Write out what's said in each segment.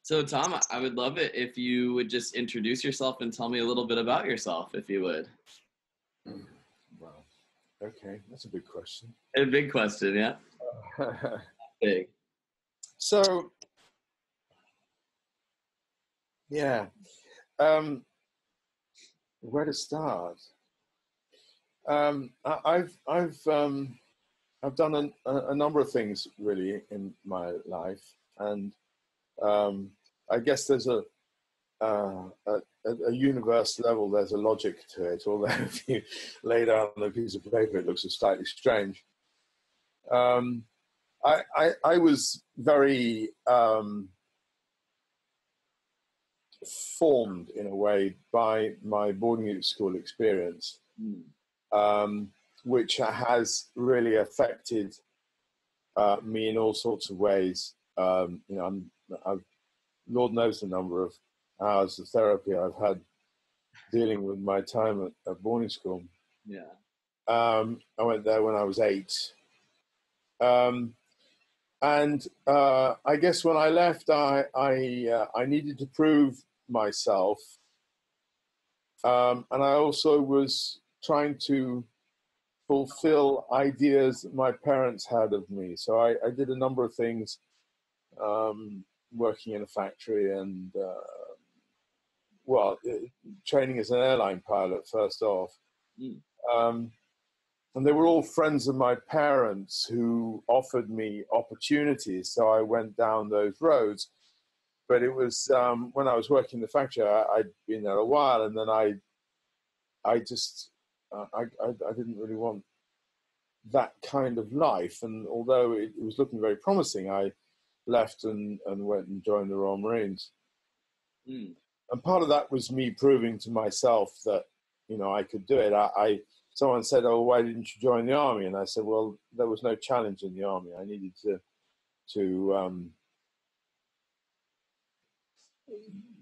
So, Tom, I would love it if you would just introduce yourself and tell me a little bit about yourself, if you would. Well, okay, that's a big question. A big question, yeah? Big. So, yeah, um, where to start? I've done a number of things really in my life, and I guess there's a universe level. There's a logic to it. Although if you lay down on a piece of paper, it looks slightly strange. I was very formed in a way by my boarding school experience, which has really affected me in all sorts of ways. I've, Lord knows the number of hours of therapy I've had dealing with my time at boarding school. Yeah. I went there when I was 8. And I guess when I left, I needed to prove myself, and I also was trying to fulfill ideas that my parents had of me. So I did a number of things, working in a factory and training as an airline pilot first off. And they were all friends of my parents who offered me opportunities. So I went down those roads. But it was when I was working in the factory, I'd been there a while, and then I didn't really want that kind of life. And although it was looking very promising, I left and went and joined the Royal Marines. And part of that was me proving to myself that, I could do it. Someone said, "Oh, why didn't you join the army?" And I said, "Well, there was no challenge in the army. I needed to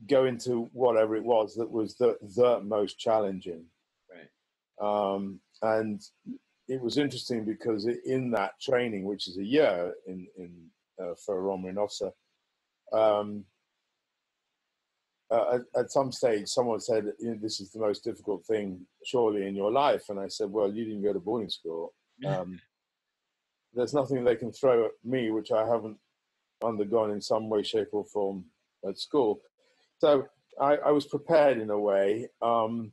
go into whatever it was that was the most challenging." Right. And it was interesting because in that training, which is a year for a Royal Marine officer, at some stage, someone said, "This is the most difficult thing, surely, in your life." And I said, "Well, you didn't go to boarding school. There's nothing they can throw at me which I haven't undergone in some way, shape, or form at school." So I was prepared in a way, but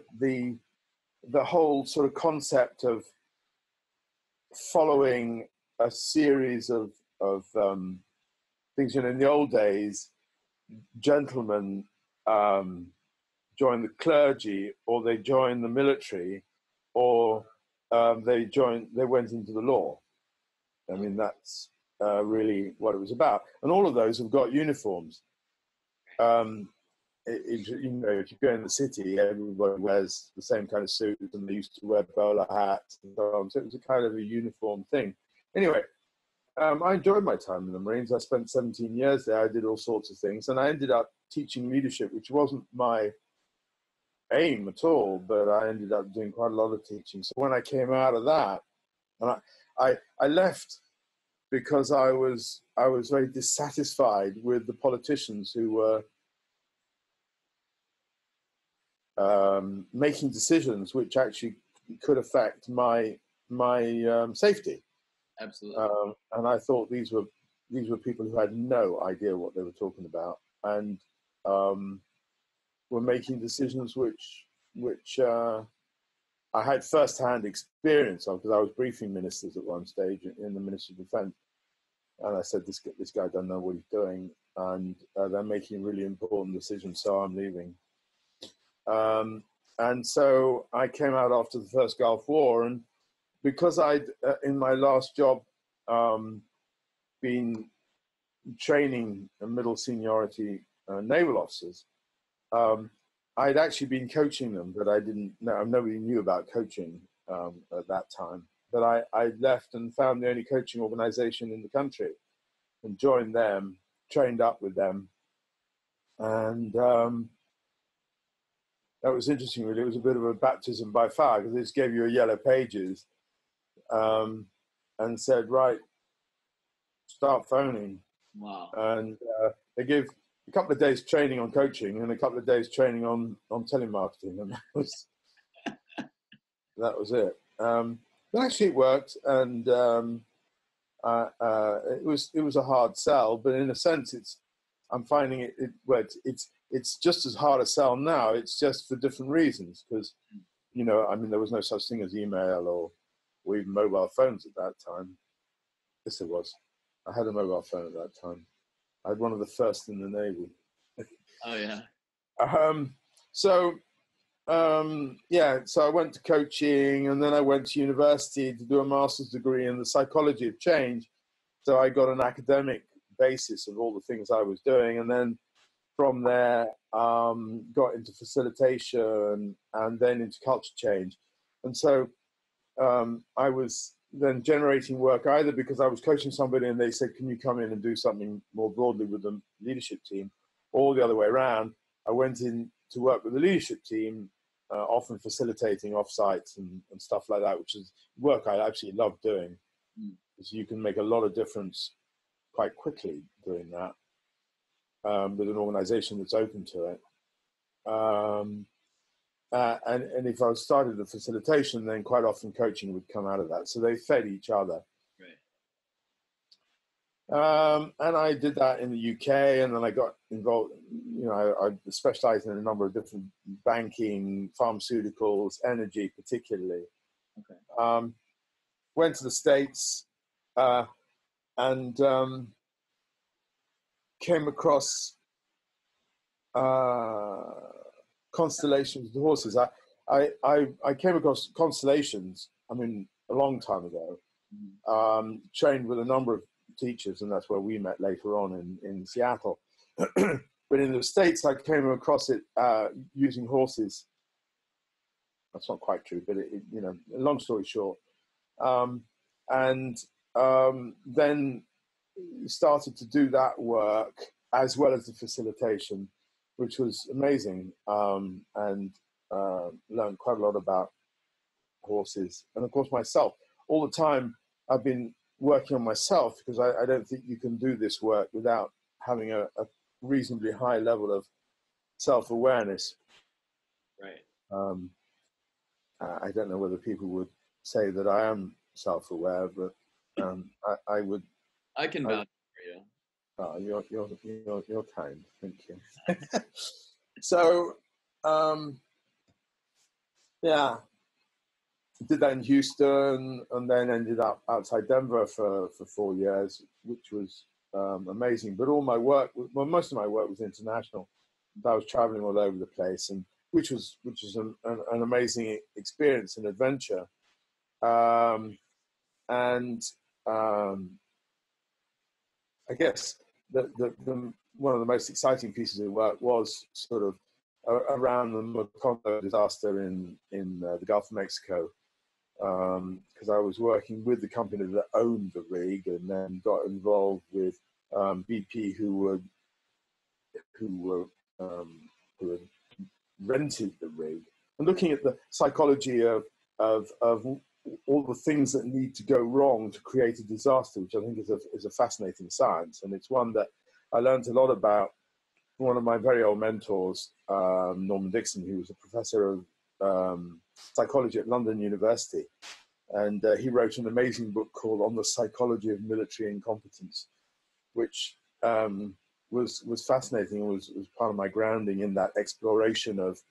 the whole sort of concept of following a series of things, in the old days, gentlemen joined the clergy, or they joined the military, or they went into the law. I mean, that's really what it was about. And all of those have got uniforms. If you go in the city, everybody wears the same kind of suit, and they used to wear bowler hats and so on. So it was a kind of a uniform thing. Anyway, I enjoyed my time in the Marines. I spent 17 years there. I did all sorts of things, and I ended up teaching leadership, which wasn't my aim at all, but I ended up doing quite a lot of teaching. So when I came out of that, and I left because I was very dissatisfied with the politicians who were making decisions which actually could affect my safety. Absolutely. And I thought these were people who had no idea what they were talking about, and were making decisions which I had first-hand experience of, because I was briefing ministers at one stage in the Ministry of Defence, and I said, this guy doesn't know what he's doing, and they're making really important decisions, so I'm leaving. And so I came out after the first Gulf War, and because I'd in my last job been training middle seniority naval officers, I'd actually been coaching them, but I didn't know. Nobody knew about coaching at that time. But I left and found the only coaching organization in the country and joined them, trained up with them. And that was interesting, really. It was a bit of a baptism by fire, because they just gave you a yellow pages and said, right, start phoning. Wow. And they give a couple of days training on coaching and a couple of days training on telemarketing, and that was it. But actually, it worked, and it was a hard sell. But in a sense, I'm finding it's just as hard a sell now. It's just for different reasons, because I mean, there was no such thing as email or even mobile phones at that time. Yes, there was. I had a mobile phone at that time. I had one of the first in the Navy. Oh yeah. So I went to coaching, and then I went to university to do a master's degree in the psychology of change. So I got an academic basis of all the things I was doing, and then from there got into facilitation and then into culture change. And so I was then generating work either because I was coaching somebody and they said, can you come in and do something more broadly with the leadership team, or the other way around. I went in to work with the leadership team, often facilitating offsites and stuff like that, which is work I absolutely love doing, because you can make a lot of difference quite quickly doing that with an organization that's open to it. And if I started the facilitation, then quite often coaching would come out of that. So they fed each other. Right. And I did that in the UK, and then I got involved. I specialized in a number of different banking, pharmaceuticals, energy, particularly. Okay. Went to the States and came across constellations of horses. I came across constellations, I mean, a long time ago, trained with a number of teachers, and that's where we met later on in Seattle. But in the States, I came across it using horses. That's not quite true, but long story short. Then started to do that work as well as the facilitation, which was amazing, and learned quite a lot about horses. And of course, myself. All the time, I've been working on myself, because I don't think you can do this work without having a reasonably high level of self-awareness. Right. I don't know whether people would say that I am self-aware, but I would. I can vouch for you. Oh, you're kind. Thank you. So, did that in Houston, and then ended up outside Denver for 4 years, which was amazing. But all my work, well, most of my work was international. I was traveling all over the place, and which was an amazing experience and adventure. I guess one of the most exciting pieces of work was sort of around the Miglino disaster in the Gulf of Mexico, because I was working with the company that owned the rig, and then got involved with BP, who had rented the rig, and looking at the psychology of all the things that need to go wrong to create a disaster, which I think is a fascinating science. And it's one that I learned a lot about from one of my very old mentors, Norman Dixon, who was a professor of psychology at London University. And he wrote an amazing book called On the Psychology of Military Incompetence, which was fascinating, and was part of my grounding in that exploration of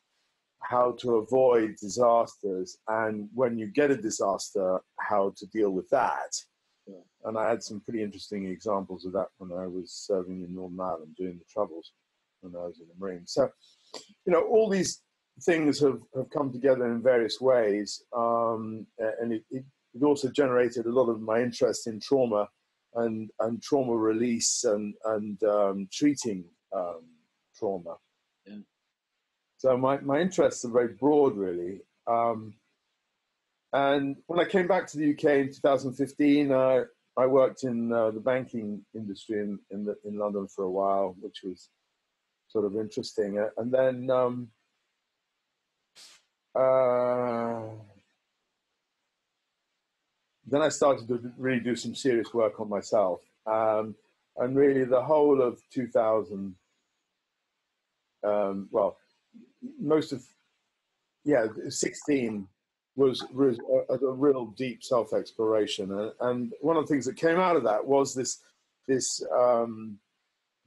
how to avoid disasters, and when you get a disaster, how to deal with that. Yeah. And I had some pretty interesting examples of that when I was serving in Northern Ireland during the Troubles, when I was in the Marines. So, all these things have come together in various ways, and it also generated a lot of my interest in trauma and trauma release and treating trauma. Yeah. So my interests are very broad, really. And when I came back to the UK in 2015, I worked in the banking industry in London for a while, which was sort of interesting. And then I started to really do some serious work on myself. And really the whole of 2000, well, most of, yeah, 16 was a real deep self-exploration. And one of the things that came out of that was this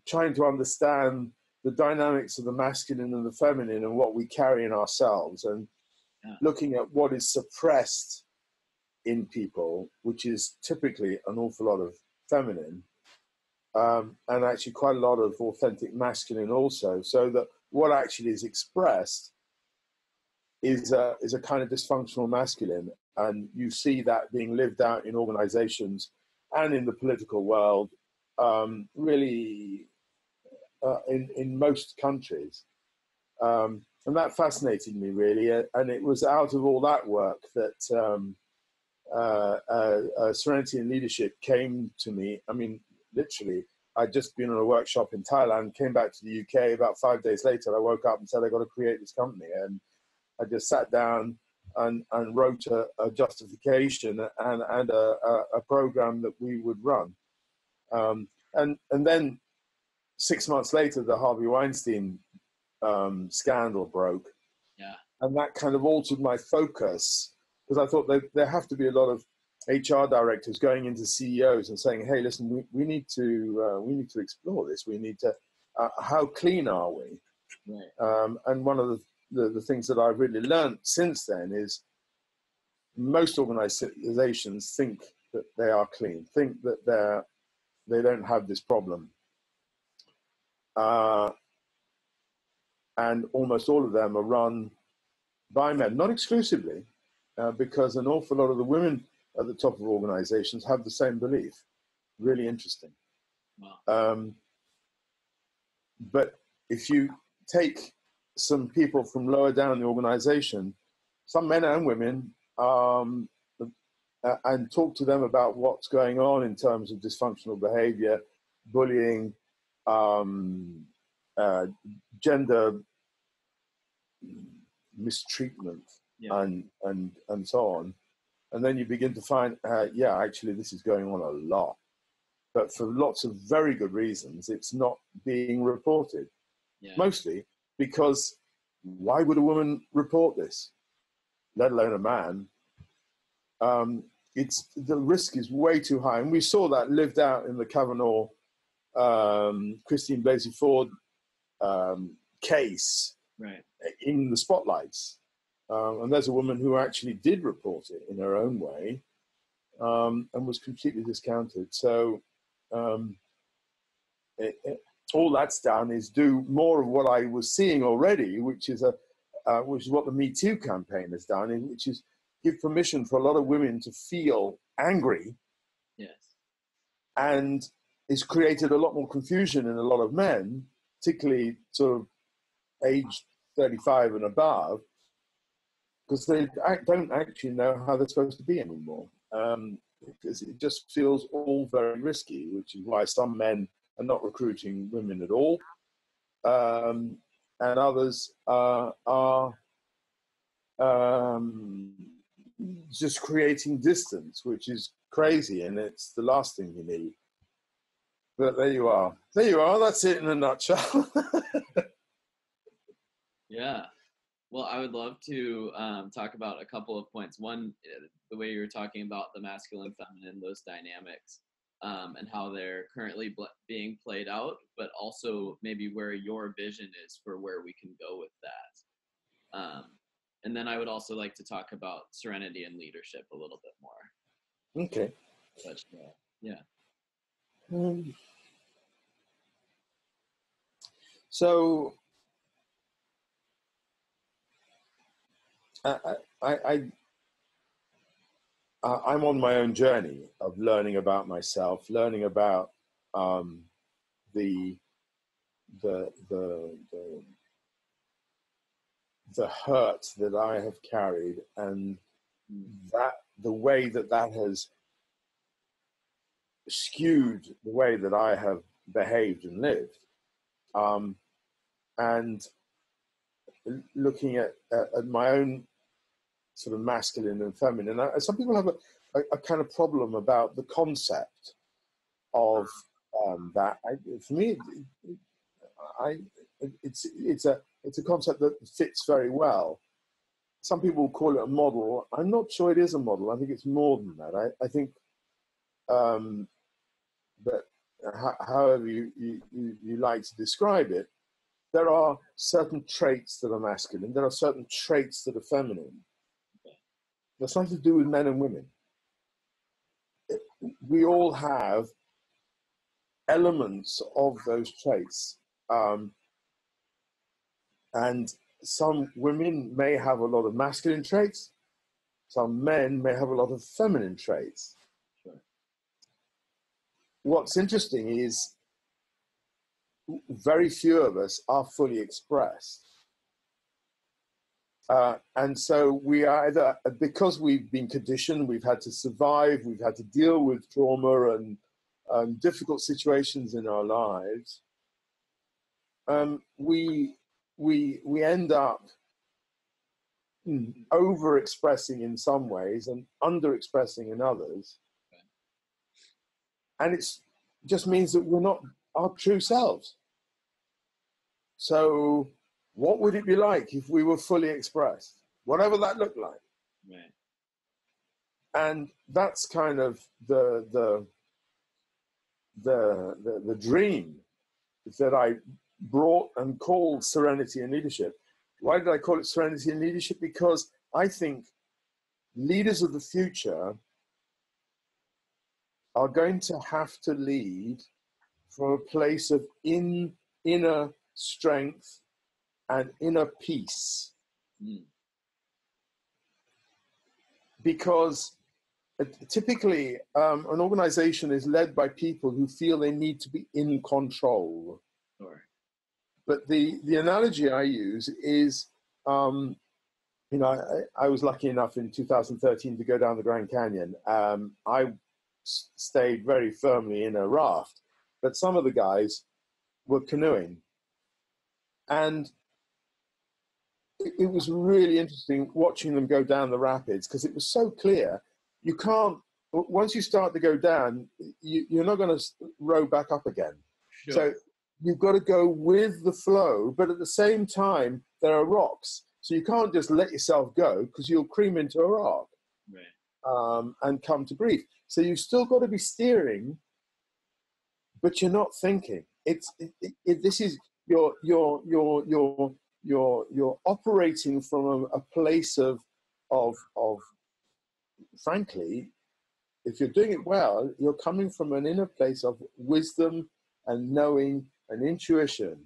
trying to understand the dynamics of the masculine and the feminine and what we carry in ourselves, and looking at what is suppressed in people, which is typically an awful lot of feminine, and actually quite a lot of authentic masculine also, so that what actually is expressed is a kind of dysfunctional masculine. And you see that being lived out in organizations and in the political world, really in most countries. And that fascinated me really. And it was out of all that work that Serenity and Leadership came to me. I mean, literally, I'd just been on a workshop in Thailand, came back to the UK. About 5 days later, I woke up and said, I got to create this company. And I just sat down and wrote a justification and a program that we would run. And then 6 months later, the Harvey Weinstein scandal broke. Yeah. And that kind of altered my focus, because I thought there have to be a lot of HR directors going into CEOs and saying, hey, listen, we need to explore this. We need to, how clean are we? Right. And one of the things that I've really learned since then is most organizations think that they are clean, think that they don't have this problem. And almost all of them are run by men, not exclusively, because an awful lot of the women at the top of organizations have the same belief. Really interesting. Wow. But if you take some people from lower down the organization, some men and women, and talk to them about what's going on in terms of dysfunctional behavior, bullying, gender mistreatment, Yeah. and so on. And then you begin to find, yeah, actually this is going on a lot. But for lots of very good reasons, it's not being reported. Yeah. Mostly because why would a woman report this, let alone a man? It's the risk is way too high. And we saw that lived out in the Kavanaugh, Christine Blasey Ford case, right, in the spotlights. And there's a woman who actually did report it in her own way, and was completely discounted. So all that's done is do more of what I was seeing already, which is what the Me Too campaign has done, which is give permission for a lot of women to feel angry. yes, And it's created a lot more confusion in a lot of men, particularly sort of age 35 and above, because they don't actually know how they're supposed to be anymore. Because it just feels all very risky, which is why some men are not recruiting women at all, and others are just creating distance, which is crazy, and it's the last thing you need. But there you are. There you are. That's it in a nutshell. yeah. Well, I would love to talk about a couple of points. One, the way you were talking about the masculine, feminine, those dynamics, and how they're currently being played out, but also maybe where your vision is for where we can go with that. And then I would also like to talk about serenity and leadership a little bit more. Okay. But yeah. So I'm on my own journey of learning about myself, learning about the hurt that I have carried, and that the way that has skewed the way that I have behaved and lived, and looking at my own sort of masculine and feminine. Some people have a kind of problem about the concept. of that. For me, I, it's a concept that fits very well. Some people call it a model. I'm not sure it is a model. I think it's more than that. I think that however you like to describe it, there are certain traits that are masculine. There are certain traits that are feminine. That's nothing to do with men and women. We all have elements of those traits. And some women may have a lot of masculine traits. Some men may have a lot of feminine traits. Sure. What's interesting is very few of us are fully expressed. And so we are either, because we've been conditioned, we've had to survive, we've had to deal with trauma and difficult situations in our lives, we end up over-expressing in some ways and under-expressing in others. And it just means that we're not our true selves. So what would it be like if we were fully expressed? Whatever that looked like. Right. And that's kind of the dream that I brought and called Serenity and Leadership. Why did I call it Serenity and Leadership? Because I think leaders of the future are going to have to lead from a place of inner strength and inner peace. Because typically an organization is led by people who feel they need to be in control. Sure. But the analogy I use is, I was lucky enough in 2013 to go down the Grand Canyon. I stayed very firmly in a raft, but some of the guys were canoeing. And it was really interesting watching them go down the rapids, because it was so clear. You can't, once you start to go down, you're not going to row back up again. Sure. So you've got to go with the flow, but at the same time, there are rocks. So you can't just let yourself go, because you'll cream into a rock. Right. And come to grief. So you've still got to be steering, but you're not thinking. This is you're operating from a place of frankly, if you're doing it well, you're coming from an inner place of wisdom and knowing and intuition.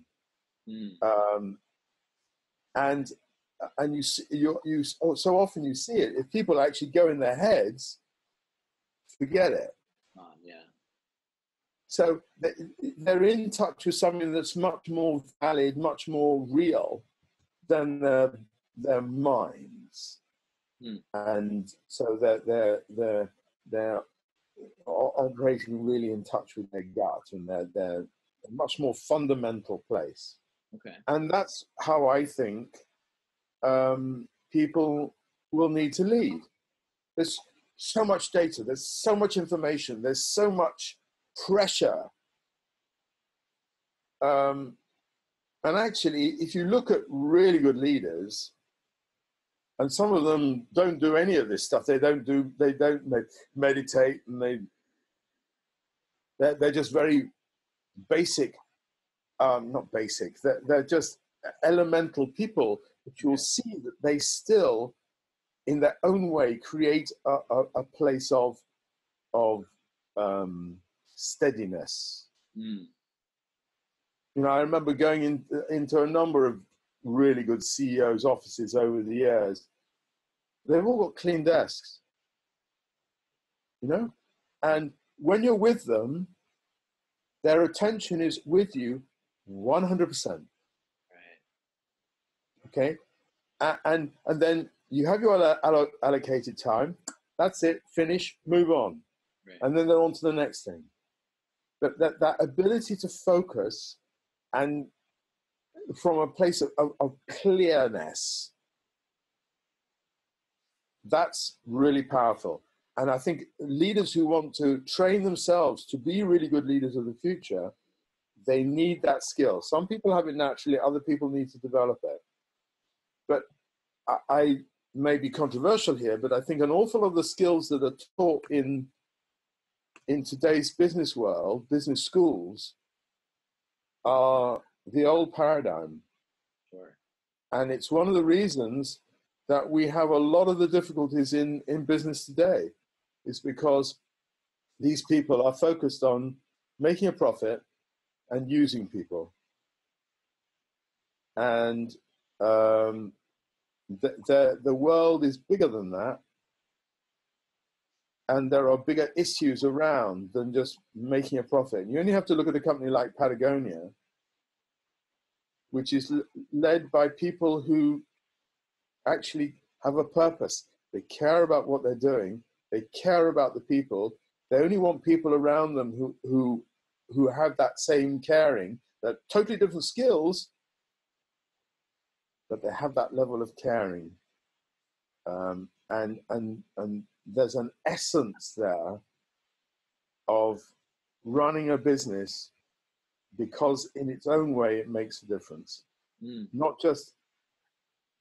And you so often you see it. If people actually go in their heads, forget it. Yeah. So they're in touch with something that's much more valid, much more real than their minds. And so they're operating really in touch with their gut, and they're a much more fundamental place. Okay. And that's how I think people will need to lead. There's so much data, there's so much information, there's so much pressure. And actually, if you look at really good leaders, and some of them don't do any of this stuff. They don't meditate, and they're just very basic. Not basic. They're just elemental people. But you'll see that they still, in their own way, create a place of steadiness. I remember going into a number of really good CEOs' offices over the years. They've all got clean desks, and when you're with them, their attention is with you 100%. Right. Okay, and then you have your allocated time. That's it. Finish. Move on. Right. And then they're on to the next thing. But that ability to focus and from a place of clearness, that's really powerful. And I think leaders who want to train themselves to be really good leaders of the future, they need that skill. Some people have it naturally, other people need to develop it. But I may be controversial here, but I think an awful lot of the skills that are taught in today's business world, business schools, are the old paradigm. Sure. And it's one of the reasons that we have a lot of the difficulties in business today, is because these people are focused on making a profit and using people. And the world is bigger than that. And there are bigger issues around than just making a profit. You only have to look at a company like Patagonia, which is led by people who actually have a purpose. They care about what they're doing. They care about the people. They only want people around them who have that same caring. They're totally different skills, but they have that level of caring. And there's an essence there of running a business because in its own way it makes a difference. Not just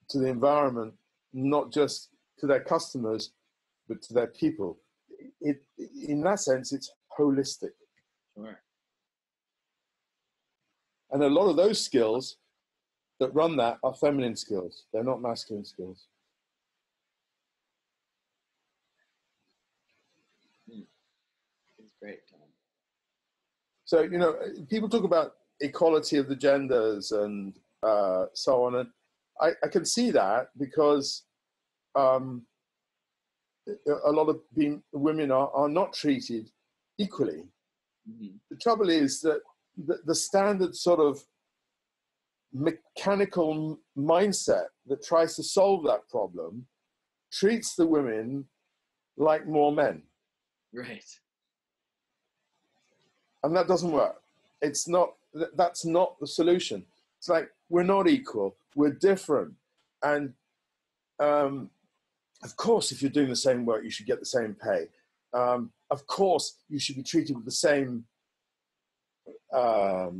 to the environment, not just to their customers, but to their people. In that sense, it's holistic. Sure. And a lot of those skills that run that are feminine skills. They're not masculine skills. It's great, Thom. So, people talk about equality of the genders and so on. And I can see that because a lot of women are not treated equally. Mm-hmm. The trouble is that the standard sort of mechanical mindset that tries to solve that problem treats the women like more men. Right. And that doesn't work. That's not the solution. It's like, we're not equal, we're different. And of course, if you're doing the same work, you should get the same pay. Of course, you should be treated with the same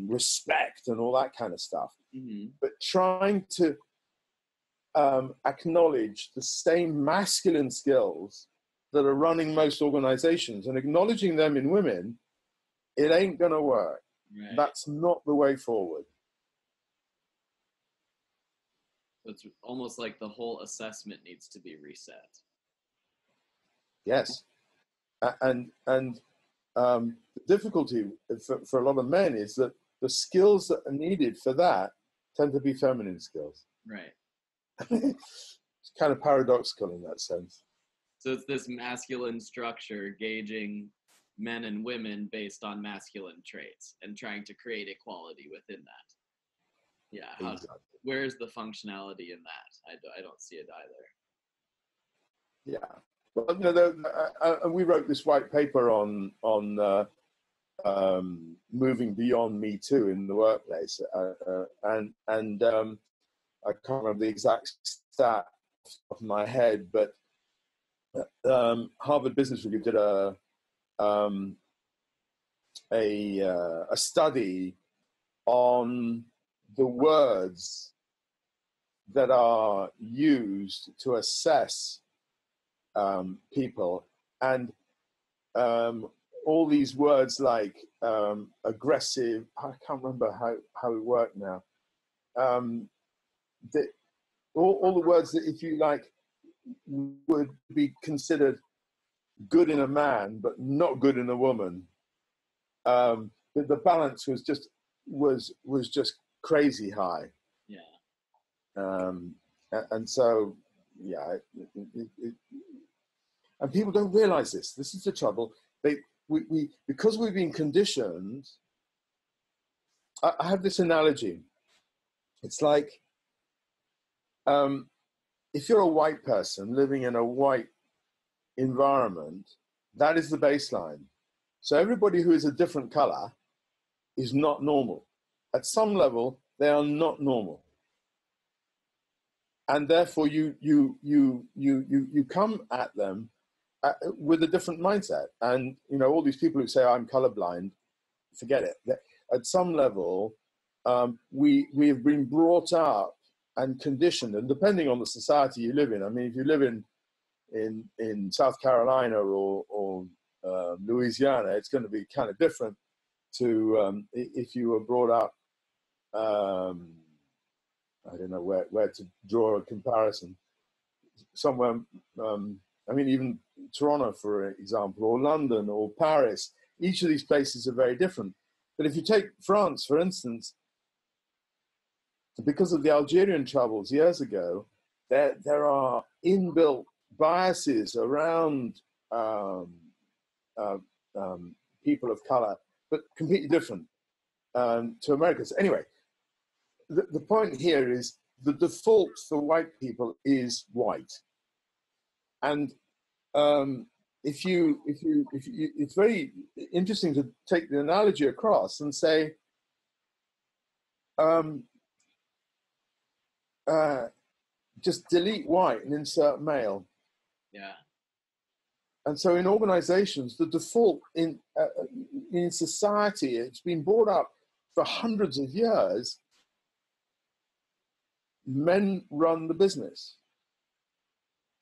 respect and all that kind of stuff. Mm-hmm. But trying to acknowledge the same masculine skills that are running most organizations and acknowledging them in women, it ain't going to work. Right. That's not the way forward. So it's almost like the whole assessment needs to be reset. Yes. And the difficulty for a lot of men is that the skills that are needed for that tend to be feminine skills. Right. It's kind of paradoxical in that sense. So it's this masculine structure gauging men and women based on masculine traits and trying to create equality within that. Yeah. Exactly. Where's the functionality in that? I don't see it either. Yeah. Well, we wrote this white paper on moving beyond Me Too in the workplace, and I can't remember the exact stat off my head, but Harvard Business Review did a study on the words that are used to assess people, and all these words like aggressive. I can't remember how it worked now. All the words that, if you like, would be considered good in a man but not good in a woman. The balance was just crazy high. Yeah. And so, yeah, and people don't realize this. This is the trouble. We because we've been conditioned. I have this analogy. It's like, if you're a white person living in a white environment, that is the baseline. So everybody who is a different color is not normal. At some level, they are not normal. And therefore you come at them with a different mindset. And, you know, all these people who say, I'm colorblind, forget it. At some level, we have been brought up and conditioned, and depending on the society you live in, I mean, if you live in South Carolina or Louisiana, it's going to be kind of different to if you were brought up, I don't know where to draw a comparison, somewhere, I mean, even Toronto, for example, or London or Paris, each of these places are very different. But if you take France, for instance, because of the Algerian troubles years ago, there are inbuilt biases around people of color, but completely different to Americans. Anyway, the point here is the default for white people is white, and it's very interesting to take the analogy across and say, just delete white and insert male. Yeah. And so in organizations, the default in society, it's been brought up for hundreds of years. Men run the business.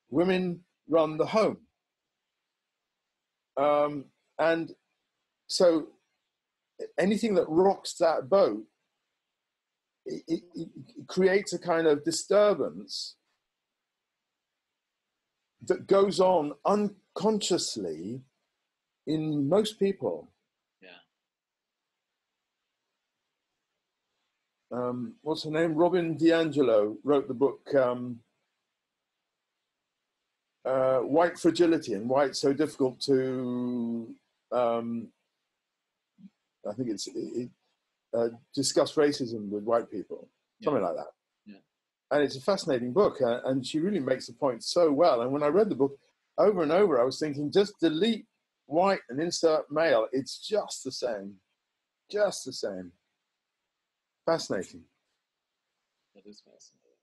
Women run the home. And so anything that rocks that boat, it creates a kind of disturbance that goes on unconsciously in most people. Yeah. What's her name? Robin DiAngelo wrote the book White Fragility and Why It's So Difficult to, I think discuss racism with white people, something like that. Yeah. And it's a fascinating book, and she really makes the point so well. And when I read the book over and over, I was thinking, just delete white and insert male. It's just the same. Just the same. Fascinating. That is fascinating.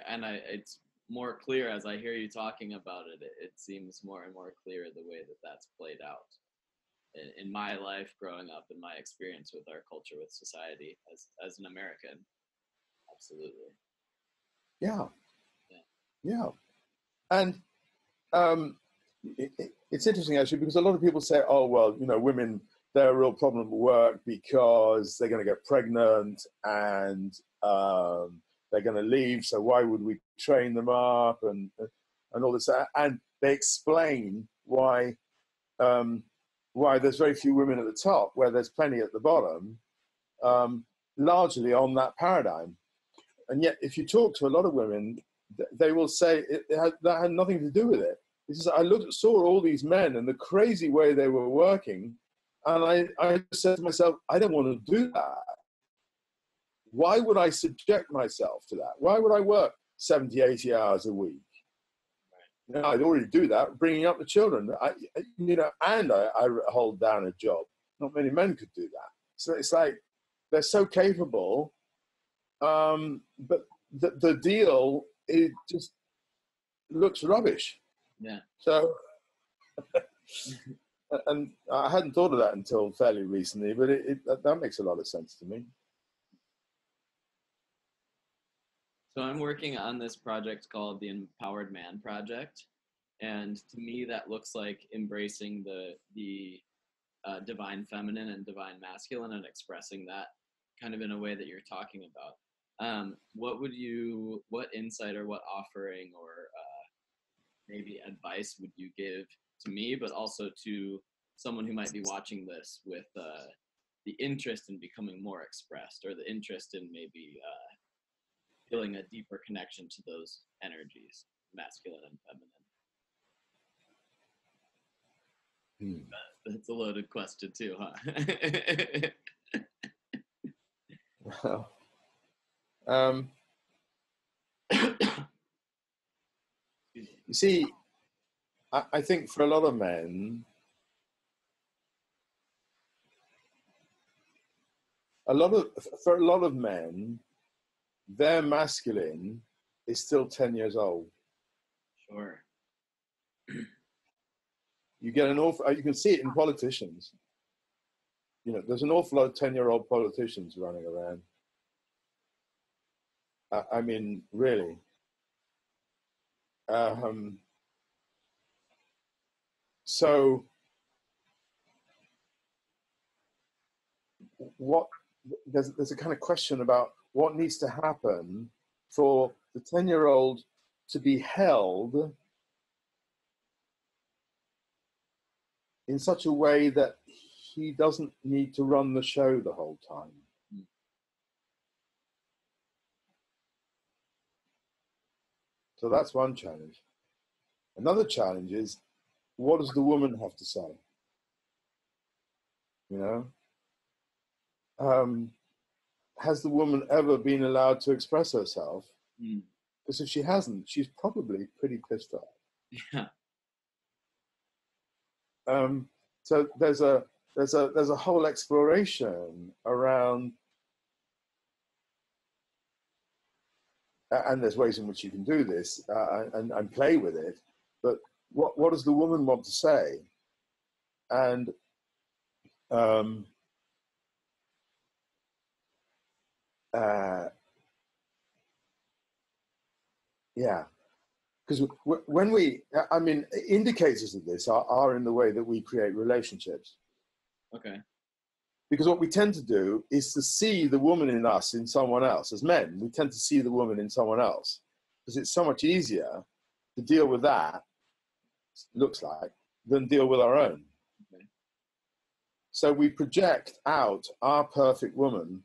And it's more clear as I hear you talking about it. It seems more and more clear the way that that's played out in my life growing up, in my experience with our culture, with society as an American. Absolutely. Yeah. Yeah. And it's interesting, actually, because a lot of people say, oh, well, you know, women, they're a real problem at work because they're going to get pregnant and they're going to leave. So why would we train them up and all this? And they explain why there's very few women at the top, where there's plenty at the bottom, largely on that paradigm. And yet, if you talk to a lot of women, they will say that had nothing to do with it. It's just, I saw all these men and the crazy way they were working, and I said to myself, I don't want to do that. Why would I subject myself to that? Why would I work 70, 80 hours a week? You know, I'd already do that, bringing up the children. And I hold down a job. Not many men could do that. So it's like they're so capable, but the deal, it just looks rubbish. Yeah. So, and I hadn't thought of that until fairly recently, but that makes a lot of sense to me. So I'm working on this project called the Empowered Man Project, and to me that looks like embracing the divine feminine and divine masculine and expressing that kind of in a way that you're talking about. What insight or what offering or maybe advice would you give to me, but also to someone who might be watching this with the interest in becoming more expressed, or the interest in maybe feeling a deeper connection to those energies, masculine and feminine? That's a loaded question too, huh? Well, you see, I think for a lot of men, for a lot of men, their masculine is still 10 years old. Sure. you get an awful. You can see it in politicians. You know, there's an awful lot of 10-year-old politicians running around. I mean, really. So what? There's a kind of question about what needs to happen for the 10-year-old to be held in such a way that he doesn't need to run the show the whole time. So that's one challenge. Another challenge is, what does the woman have to say? You know, has the woman ever been allowed to express herself? Because if she hasn't, she's probably pretty pissed off. Yeah. So there's a whole exploration around, and there's ways in which you can do this and play with it. But what does the woman want to say? And yeah, because when I mean, indicators of this are in the way that we create relationships. Okay. Because what we tend to do is to see the woman in us in someone else. As men, we tend to see the woman in someone else because it's so much easier to deal with that, looks like, than deal with our own. Okay. So we project out our perfect woman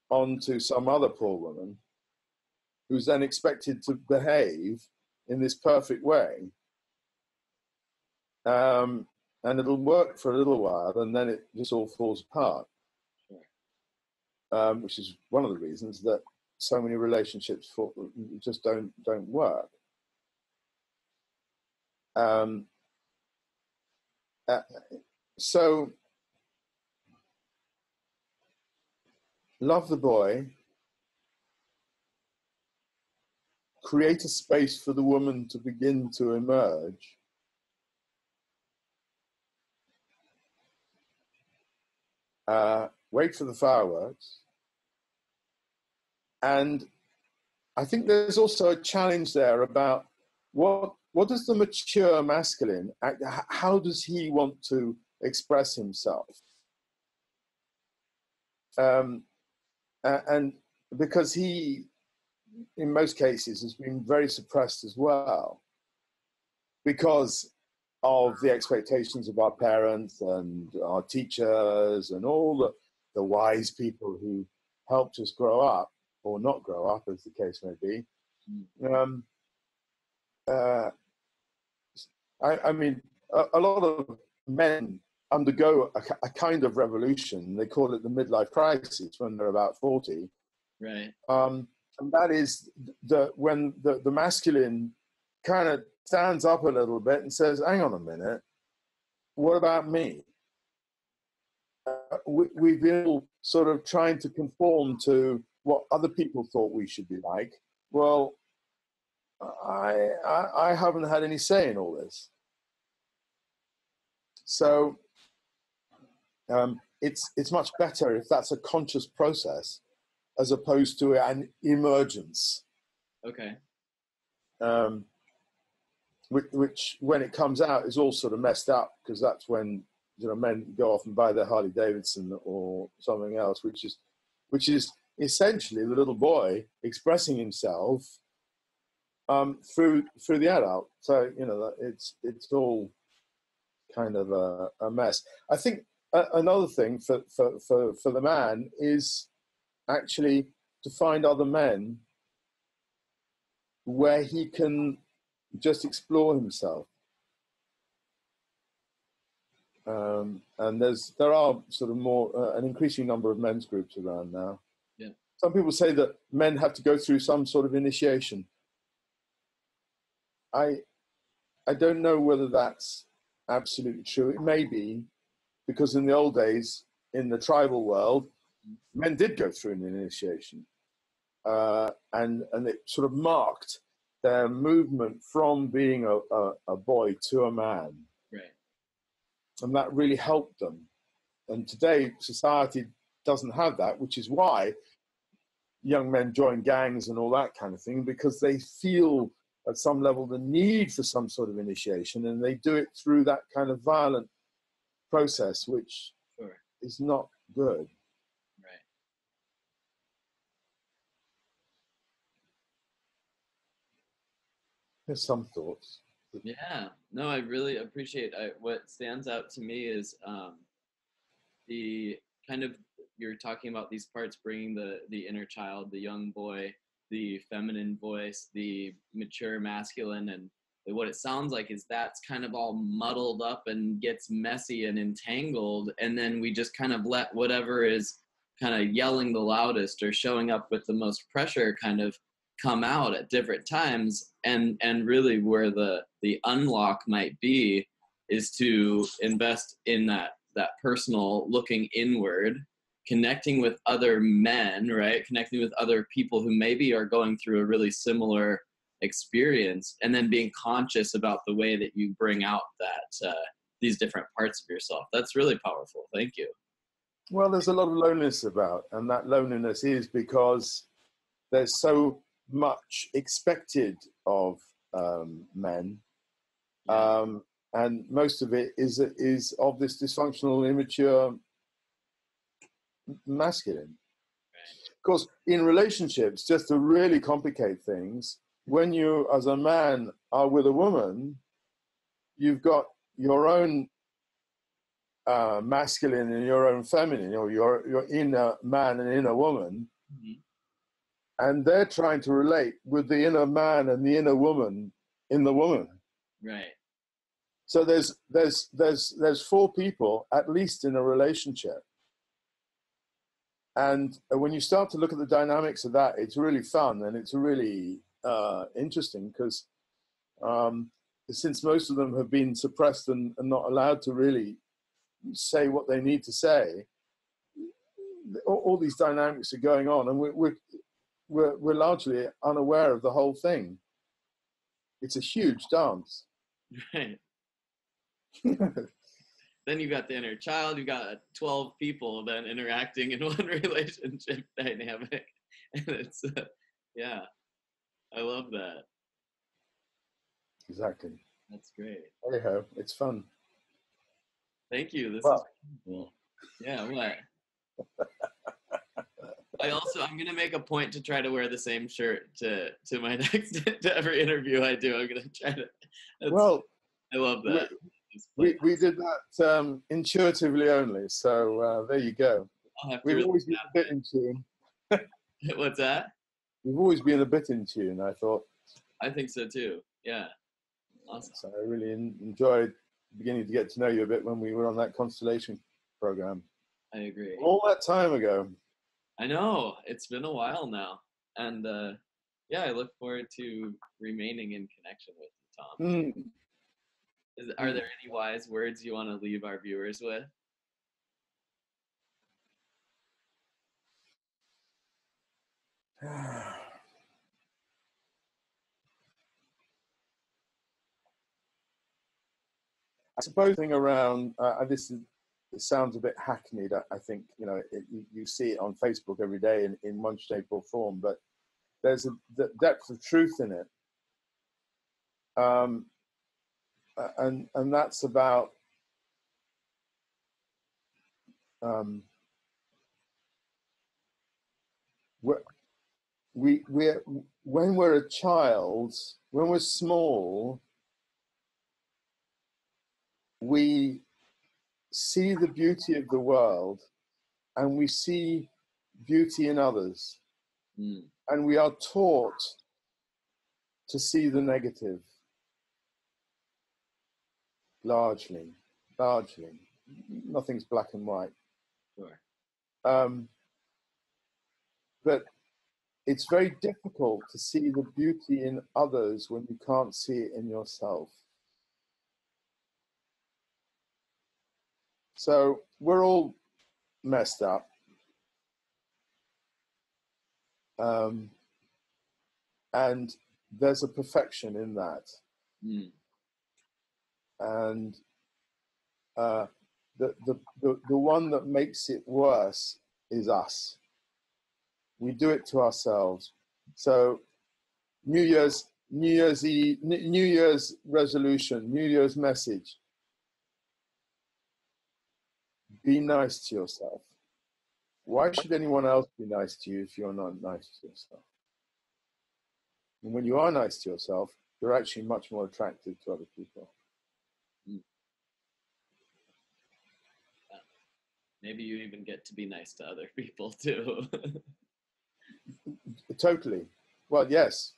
onto some other poor woman who's then expected to behave in this perfect way. And it'll work for a little while, and then it just all falls apart. Sure. Which is one of the reasons that so many relationships just don't work. So love the boy, create a space for the woman to begin to emerge. Wait for the fireworks. And I think there's also a challenge there about what does the mature masculine, how does he want to express himself? And because he, in most cases, has been very suppressed as well because of the expectations of our parents and our teachers and all the wise people who helped us grow up, or not grow up, as the case may be. I mean, a lot of men undergo a kind of revolution. They call it the midlife crisis when they're about 40. Right. And that is when the masculine kind of stands up a little bit and says, hang on a minute, what about me? We've been sort of trying to conform to what other people thought we should be like. Well, I haven't had any say in all this. So it's much better if that's a conscious process as opposed to an emergence. Okay. Which when it comes out is all sort of messed up, because that's when men go off and buy their Harley Davidson or something else, which is essentially the little boy expressing himself through the adult. So it's all kind of a mess. I think another thing for the man is actually to find other men where he can just explore himself. And there are sort of more an increasing number of men's groups around now. Yeah. Some people say that men have to go through some sort of initiation. I don't know whether that's absolutely true. It may be, because in the old days, in the tribal world, men did go through an initiation, and it sort of marked their movement from being a boy to a man. Right. and that really helped them. And today, society doesn't have that, which is why young men join gangs and all that kind of thing, because they feel at some level the need for some sort of initiation, and they do it through that kind of violent process, which Sure. is not good. Right. There's some thoughts. Yeah. No, I really appreciate. What stands out to me is the kind of, you're talking about these parts bringing the inner child, the young boy, the feminine voice, the mature masculine, and what it sounds like is that's kind of all muddled up and gets messy and entangled, and then we just kind of let whatever is kind of yelling the loudest or showing up with the most pressure kind of come out at different times, and really where the unlock might be is to invest in that personal looking inward, connecting with other men, right? Connecting with other people who maybe are going through a really similar experience, and then being conscious about the way that you bring out that these different parts of yourself. That's really powerful. Thank you. Well, there's a lot of loneliness about, and that loneliness is because there's so much expected of men, Yeah. and most of it is of this dysfunctional, immature masculine. Of course, in relationships, just to really complicate things, when you, as a man, are with a woman, you've got your own masculine and your own feminine, or your inner man and inner woman, Mm-hmm. and they're trying to relate with the inner man and the inner woman in the woman. Right. So there's four people at least in a relationship, and when you start to look at the dynamics of that, it's really fun and it's really interesting, because since most of them have been suppressed and not allowed to really say what they need to say, all these dynamics are going on, and we're largely unaware of the whole thing. It's a huge dance. Right. Then you got the inner child, you got 12 people then interacting in one relationship dynamic. And it's, yeah, I love that. Exactly. That's great. Anyhow, it's fun. Thank you. This is Well, cool. Yeah, what? I'm gonna make a point to try to wear the same shirt to my next to every interview I do. I'm gonna try to. well, I love we, that. we did that intuitively only. So there you go. I'll have to We've really always been a bit in tune. What's that? We've always been a bit in tune, I thought. I think so too. Yeah. Awesome. So I really enjoyed beginning to get to know you a bit when we were on that constellation program. I agree. All that time ago. I know it's been a while now, and yeah, I look forward to remaining in connection with you, Thom. Mm. Are there any wise words you want to leave our viewers with? I suppose thing around it sounds a bit hackneyed. I think you see it on Facebook every day in one shape or form, but there's the depth of truth in it, and that's about we're when we're a child, when we're small, we see the beauty of the world, and we see beauty in others, and we are taught to see the negative, largely. Nothing's black and white. Sure. But it's very difficult to see the beauty in others when you can't see it in yourself. So we're all messed up. And there's a perfection in that. And the one that makes it worse is us. We do it to ourselves. So New Year's Eve, New Year's resolution, New Year's message. Be nice to yourself. Why should anyone else be nice to you if you're not nice to yourself? And when you are nice to yourself, you're actually much more attractive to other people. Maybe you even get to be nice to other people too. Totally. Well, yes.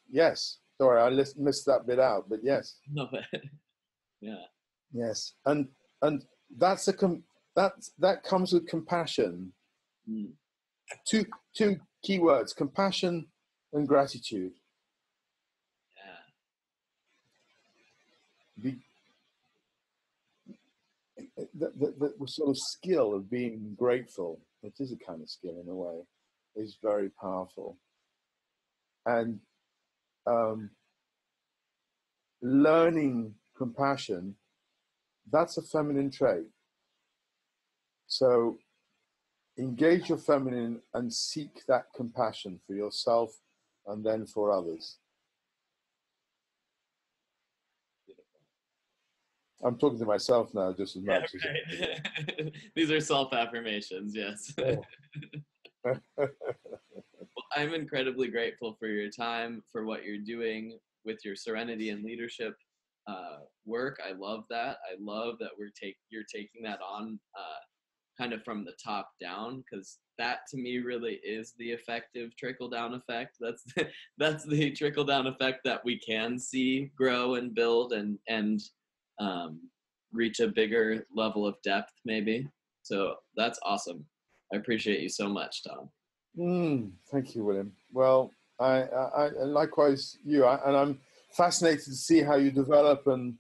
Sorry, I missed that bit out, but yes. No, but yeah. Yes, and that's that comes with compassion. Mm. Two key words: compassion and gratitude. Yeah. The sort of skill of being grateful, which is a kind of skill in a way, is very powerful. And learning compassion, that's a feminine trait. So engage your feminine and seek that compassion for yourself and then for others. I'm talking to myself now just as much as these are self-affirmations, yes. Oh. Well, I'm incredibly grateful for your time, for what you're doing with your Serenity and leadership work. I love that. I love that you're taking that on kind of from the top down, because that to me really is the effective trickle down effect. That's the trickle down effect that we can see grow and build and reach a bigger level of depth maybe. So that's awesome. I appreciate you so much, Thom. Thank you, William. Well, I likewise you, and I'm fascinated to see how you develop and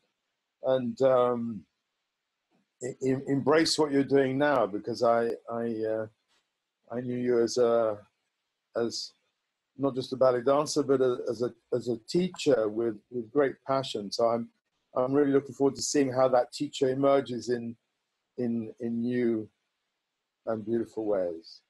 embrace what you're doing now, because I knew you as not just a ballet dancer, but as a teacher with great passion. So I'm really looking forward to seeing how that teacher emerges in new and beautiful ways.